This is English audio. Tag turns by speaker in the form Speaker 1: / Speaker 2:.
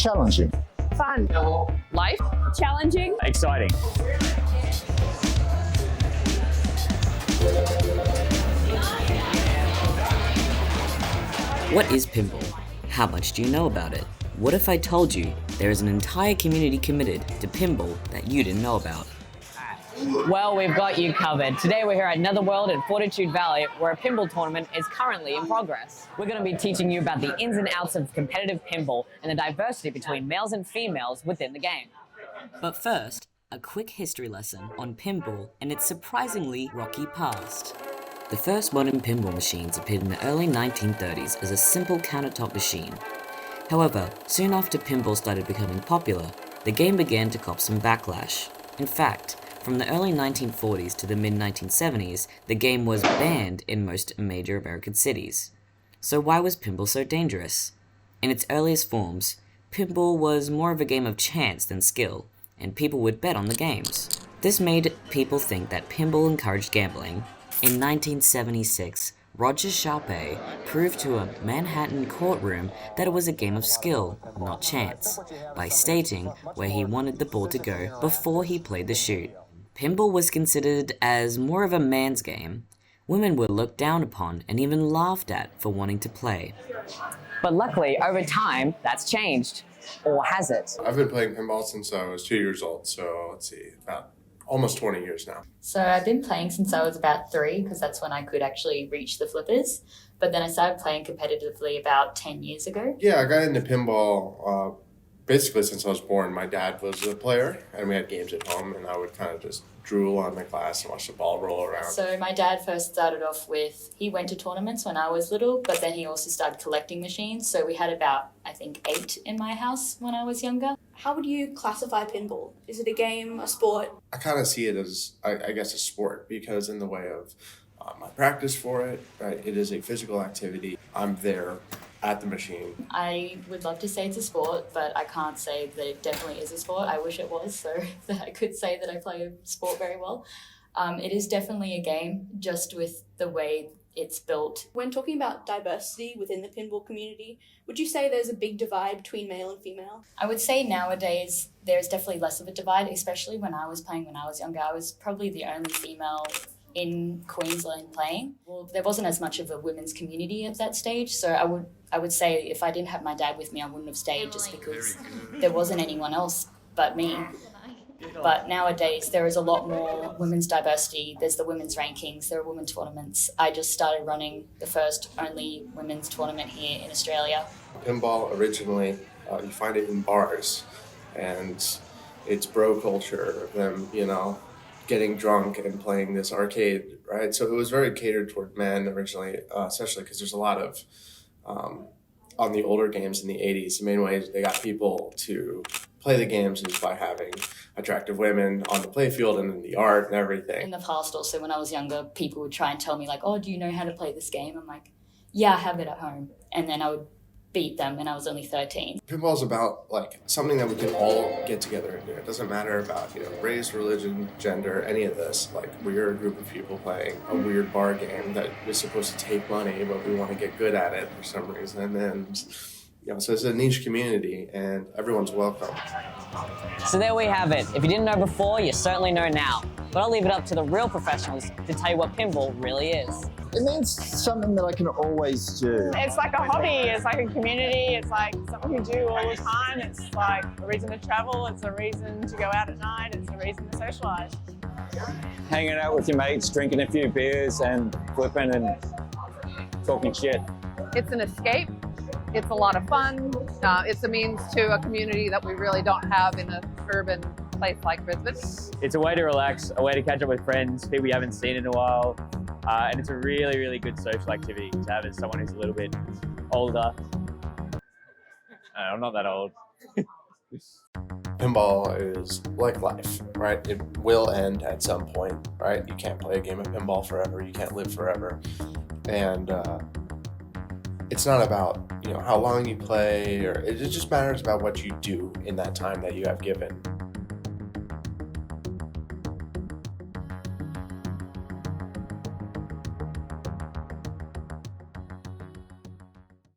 Speaker 1: Challenging.
Speaker 2: Fun. Life. Challenging.
Speaker 3: Exciting.
Speaker 4: What is pinball? How much do you know about it? What if I told you there is an entire community committed to pinball that you didn't know about?
Speaker 2: Well, we've got you covered. Today we're here at Netherworld in Fortitude Valley, where a pinball tournament is currently in progress. We're going to be teaching you about the ins and outs of competitive pinball and the diversity between males and females within the game.
Speaker 4: But first, a quick history lesson on pinball and its surprisingly rocky past. The first modern pinball machines appeared in the early 1930s as a simple countertop machine. However, soon after pinball started becoming popular, the game began to cop some backlash. In fact, from the early 1940s to the mid-1970s, the game was banned in most major American cities. So why was pinball so dangerous? In its earliest forms, pinball was more of a game of chance than skill, and people would bet on the games. This made people think that pinball encouraged gambling. In 1976, Roger Sharpe proved to a Manhattan courtroom that it was a game of skill, not chance, by stating where he wanted the ball to go before he played the shoot. Pinball was considered as more of a man's game. Women were looked down upon and even laughed at for wanting to play.
Speaker 2: But luckily, over time, that's changed. Or has it?
Speaker 5: I've been playing pinball since I was 2 years old, so let's see, about almost 20 years now.
Speaker 6: So I've been playing since I was about 3, because that's when I could actually reach the flippers. But then I started playing competitively about 10 years ago.
Speaker 5: Yeah, I got into pinball basically since I was born. My dad was a player, and we had games at home, and I would kind of just drool on the glass and watch the ball roll around.
Speaker 6: So my dad first started off with, he went to tournaments when I was little, but then he also started collecting machines. So we had about, I think, 8 in my house when I was younger.
Speaker 7: How would you classify pinball? Is it a game, a sport?
Speaker 5: I kind of see it as, I guess, a sport, because in the way of my practice for it, right, it is a physical activity. I'm there at the machine.
Speaker 6: I would love to say it's a sport, but I can't say that it definitely is a sport. I wish it was, so that I could say that I play a sport very well. It is definitely a game, just with the way it's built.
Speaker 7: When talking about diversity within the pinball community, would you say there's a big divide between male and female?
Speaker 6: I would say nowadays there's definitely less of a divide, especially when I was playing when I was younger. I was probably the only female in Queensland playing. Well, there wasn't as much of a women's community at that stage, so I would say if I didn't have my dad with me, I wouldn't have stayed, just because there wasn't anyone else but me. But nowadays there is a lot more women's diversity. There's the women's rankings, there are women tournaments. I just started running the first only women's tournament here in Australia.
Speaker 5: Pinball originally, you find it in bars, and it's bro culture of them, getting drunk and playing this arcade, right? So it was very catered toward men originally, especially because there's a lot of, on the older games in the 80s, the main way they got people to play the games is by having attractive women on the playfield and in the art and everything.
Speaker 6: In the past also, when I was younger, people would try and tell me like, oh, do you know how to play this game? I'm like, yeah, I have it at home. And then I would beat them, and I was only 13.
Speaker 5: Pinball's about something that we can all get together and do. It doesn't matter about race, religion, gender, any of this. We're a group of people playing a weird bar game that is supposed to take money, but we want to get good at it for some reason. And so it's a niche community, and everyone's welcome.
Speaker 2: So there we have it. If you didn't know before, you certainly know now. But I'll leave it up to the real professionals to tell you what pinball really is.
Speaker 1: It means something that I can always do.
Speaker 8: It's like a hobby, it's like a community, it's like something you do all the time. It's like a reason to travel, it's a reason to go out at night, it's a reason to socialise.
Speaker 3: Hanging out with your mates, drinking a few beers and flipping and talking shit.
Speaker 9: It's an escape. It's a lot of fun. It's a means to a community that we really don't have in an urban place like Brisbane.
Speaker 3: It's a way to relax, a way to catch up with friends, people you haven't seen in a while. And it's a really, really good social activity to have as someone who's a little bit older. I'm not that old.
Speaker 5: Pinball is like life, right? It will end at some point, right? You can't play a game of pinball forever. You can't live forever. And it's not about, how long you play, or it just matters about what you do in that time that you have given.